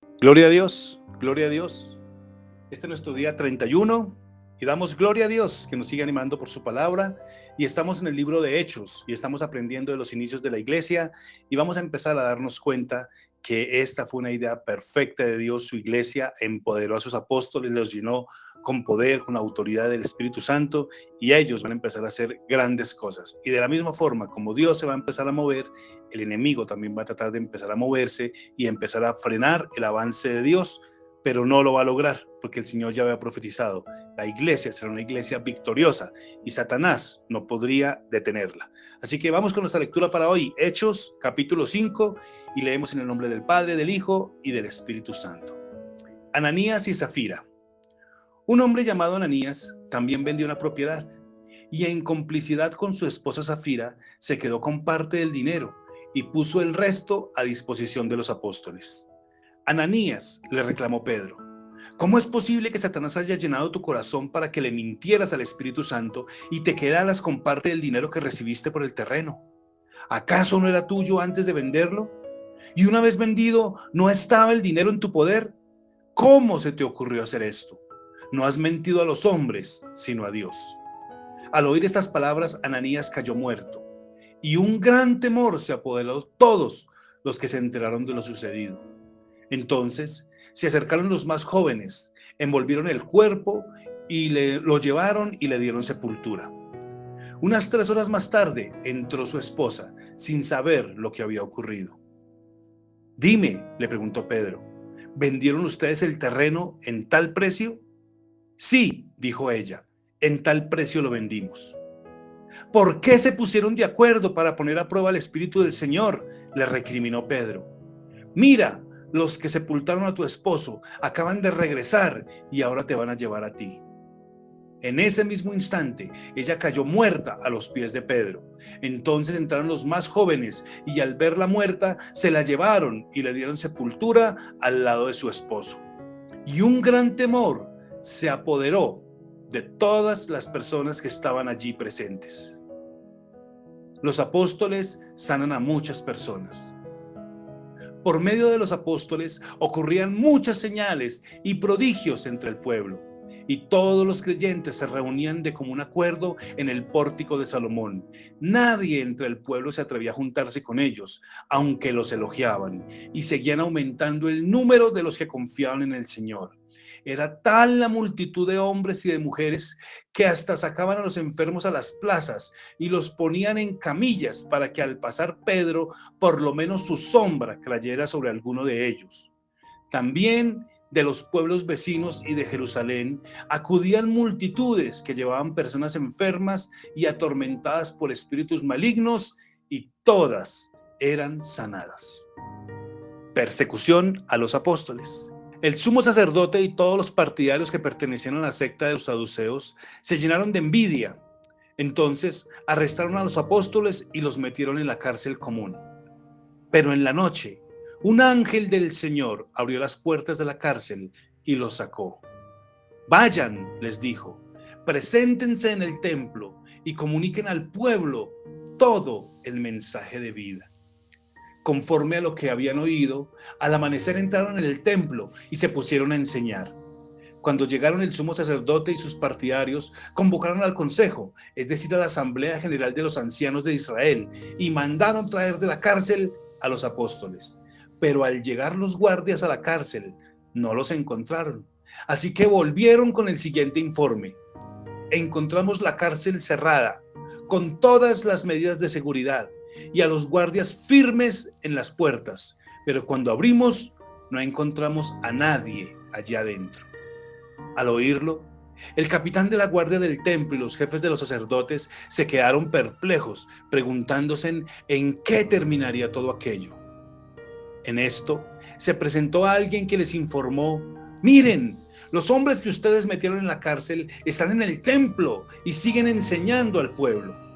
Gloria a Dios, gloria a Dios. Este es nuestro día 31 y damos gloria a Dios que nos sigue animando por su palabra, y estamos en el libro de Hechos y estamos aprendiendo de los inicios de la iglesia, y vamos a empezar a darnos cuenta que esta fue una idea perfecta de Dios. Su iglesia empoderó a sus apóstoles, los llenó con poder, con autoridad del Espíritu Santo, y ellos van a empezar a hacer grandes cosas. Y de la misma forma como Dios se va a empezar a mover, el enemigo también va a tratar de empezar a moverse y empezar a frenar el avance de Dios, pero no lo va a lograr, porque el Señor ya había profetizado: la iglesia será una iglesia victoriosa y Satanás no podría detenerla. Así que vamos con nuestra lectura para hoy, Hechos capítulo 5, y leemos en el nombre del Padre, del Hijo y del Espíritu Santo. Ananías y Zafira. Un hombre llamado Ananías también vendió una propiedad, y en complicidad con su esposa Zafira se quedó con parte del dinero y puso el resto a disposición de los apóstoles. Ananías, le reclamó Pedro, ¿cómo es posible que Satanás haya llenado tu corazón para que le mintieras al Espíritu Santo y te quedaras con parte del dinero que recibiste por el terreno? ¿Acaso no era tuyo antes de venderlo? Y una vez vendido, ¿no estaba el dinero en tu poder? ¿Cómo se te ocurrió hacer esto? No has mentido a los hombres, sino a Dios. Al oír estas palabras, Ananías cayó muerto, y un gran temor se apoderó de todos los que se enteraron de lo sucedido. Entonces se acercaron los más jóvenes, envolvieron el cuerpo y lo llevaron y le dieron sepultura. Unas 3 horas más tarde entró su esposa, sin saber lo que había ocurrido. Dime, le preguntó Pedro, ¿vendieron ustedes el terreno en tal precio? Sí, dijo ella, en tal precio lo vendimos. ¿Por qué se pusieron de acuerdo para poner a prueba el Espíritu del Señor?, le recriminó Pedro. Mira, los que sepultaron a tu esposo acaban de regresar y ahora te van a llevar a ti. En ese mismo instante, ella cayó muerta a los pies de Pedro. Entonces entraron los más jóvenes y al verla muerta, se la llevaron y le dieron sepultura al lado de su esposo. Y un gran temor se apoderó de todas las personas que estaban allí presentes. Los apóstoles sanan a muchas personas. Por medio de los apóstoles ocurrían muchas señales y prodigios entre el pueblo, y todos los creyentes se reunían de común acuerdo en el pórtico de Salomón. Nadie entre el pueblo se atrevía a juntarse con ellos, aunque los elogiaban, y seguían aumentando el número de los que confiaban en el Señor. Era tal la multitud de hombres y de mujeres que hasta sacaban a los enfermos a las plazas y los ponían en camillas para que al pasar Pedro, por lo menos su sombra cayera sobre alguno de ellos. También de los pueblos vecinos y de Jerusalén acudían multitudes que llevaban personas enfermas y atormentadas por espíritus malignos, y todas eran sanadas. Persecución a los apóstoles. El sumo sacerdote y todos los partidarios que pertenecían a la secta de los saduceos se llenaron de envidia. Entonces arrestaron a los apóstoles y los metieron en la cárcel común. Pero en la noche, un ángel del Señor abrió las puertas de la cárcel y los sacó. Vayan, les dijo, preséntense en el templo y comuniquen al pueblo todo el mensaje de vida. Conforme a lo que habían oído, al amanecer entraron en el templo y se pusieron a enseñar. Cuando llegaron el sumo sacerdote y sus partidarios, convocaron al consejo, es decir, a la asamblea general de los ancianos de Israel, y mandaron traer de la cárcel a los apóstoles. Pero al llegar los guardias a la cárcel, no los encontraron. Así que volvieron con el siguiente informe: encontramos la cárcel cerrada, con todas las medidas de seguridad, y a los guardias firmes en las puertas, pero cuando abrimos no encontramos a nadie allá adentro. Al oírlo, el capitán de la guardia del templo y los jefes de los sacerdotes se quedaron perplejos, preguntándose en qué terminaría todo aquello. En esto se presentó alguien que les informó: miren, los hombres que ustedes metieron en la cárcel están en el templo y siguen enseñando al pueblo.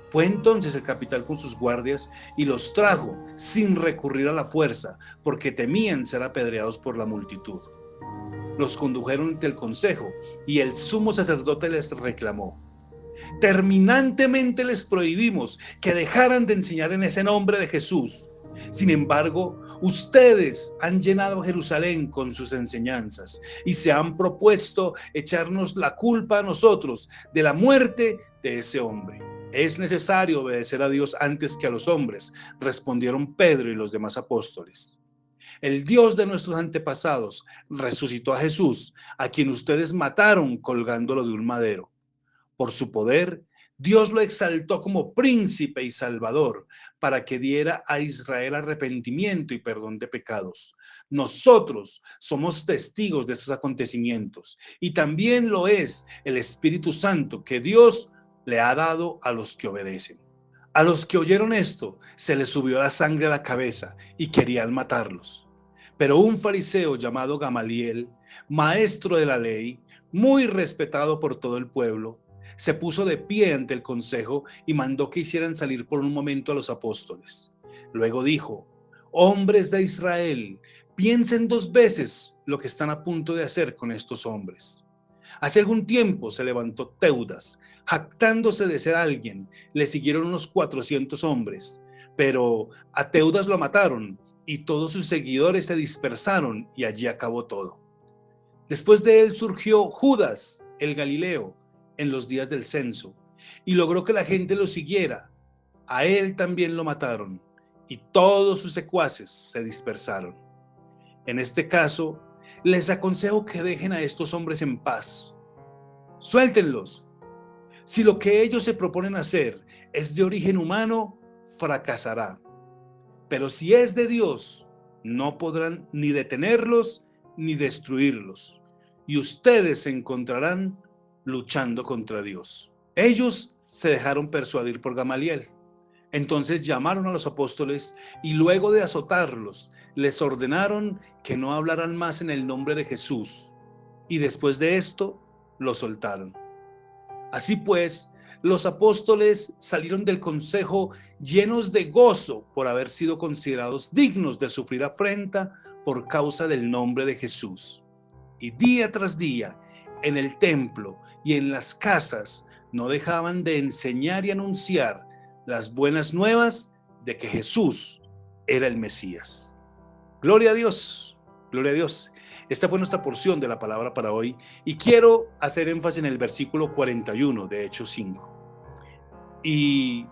Fue entonces el capitán con sus guardias y los trajo sin recurrir a la fuerza, porque temían ser apedreados por la multitud. Los condujeron ante el consejo y el sumo sacerdote les reclamó: terminantemente les prohibimos que dejaran de enseñar en ese nombre de Jesús. Sin embargo, Ustedes han llenado Jerusalén con sus enseñanzas y se han propuesto echarnos la culpa a nosotros de la muerte de ese hombre. Es necesario obedecer a Dios antes que a los hombres, respondieron Pedro y los demás apóstoles. El Dios de nuestros antepasados resucitó a Jesús, a quien ustedes mataron colgándolo de un madero. Por su poder, Dios lo exaltó como príncipe y salvador para que diera a Israel arrepentimiento y perdón de pecados. Nosotros somos testigos de estos acontecimientos y también lo es el Espíritu Santo que Dios le ha dado a los que obedecen. A los que oyeron esto, se les subió la sangre a la cabeza y querían matarlos. Pero un fariseo llamado Gamaliel, maestro de la ley, muy respetado por todo el pueblo, se puso de pie ante el consejo y mandó que hicieran salir por un momento a los apóstoles. Luego dijo: hombres de Israel, piensen 2 veces lo que están a punto de hacer con estos hombres. Hace algún tiempo se levantó Teudas, jactándose de ser alguien. Le siguieron unos 400 hombres, pero a Teudas lo mataron y todos sus seguidores se dispersaron y allí acabó todo. Después de él surgió Judas, el Galileo, en los días del censo, y logró que la gente lo siguiera. A él también lo mataron y todos sus secuaces se dispersaron. En este caso, les aconsejo que dejen a estos hombres en paz. Suéltenlos. Si lo que ellos se proponen hacer es de origen humano, fracasará. Pero si es de Dios, no podrán ni detenerlos ni destruirlos. Y ustedes se encontrarán luchando contra Dios. Ellos se dejaron persuadir por Gamaliel. Entonces llamaron a los apóstoles y luego de azotarlos, les ordenaron que no hablaran más en el nombre de Jesús. Y después de esto, los soltaron. Así pues, los apóstoles salieron del consejo llenos de gozo por haber sido considerados dignos de sufrir afrenta por causa del nombre de Jesús. Y día tras día, en el templo y en las casas, no dejaban de enseñar y anunciar las buenas nuevas de que Jesús era el Mesías. Gloria a Dios, gloria a Dios. Esta fue nuestra porción de la palabra para hoy y quiero hacer énfasis en el versículo 41 de Hechos 5. Y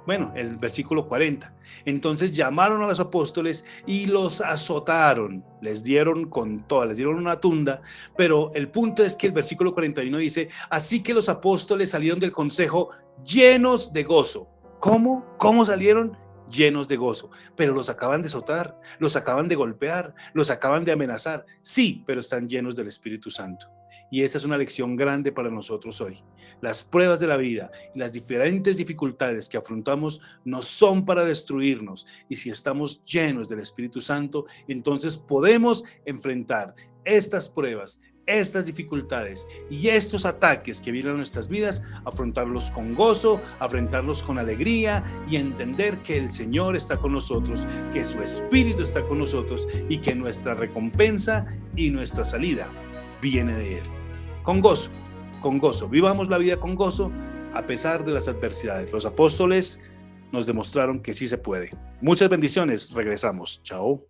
bueno, el versículo 40. Entonces llamaron a los apóstoles y los azotaron, les dieron con toda, les dieron una tunda, pero el punto es que el versículo 41 dice: así que los apóstoles salieron del consejo llenos de gozo. ¿Cómo? ¿Cómo salieron? Llenos de gozo, pero los acaban de azotar, los acaban de golpear, los acaban de amenazar. Sí, pero están llenos del Espíritu Santo. Y esa es una lección grande para nosotros hoy. Las pruebas de la vida y las diferentes dificultades que afrontamos no son para destruirnos. Y si estamos llenos del Espíritu Santo, entonces podemos enfrentar estas pruebas, estas dificultades y estos ataques que vienen a nuestras vidas, afrontarlos con gozo, afrontarlos con alegría y entender que el Señor está con nosotros, que su Espíritu está con nosotros y que nuestra recompensa y nuestra salida viene de Él. Con gozo, vivamos la vida con gozo a pesar de las adversidades. Los apóstoles nos demostraron que sí se puede. Muchas bendiciones, regresamos. Chao.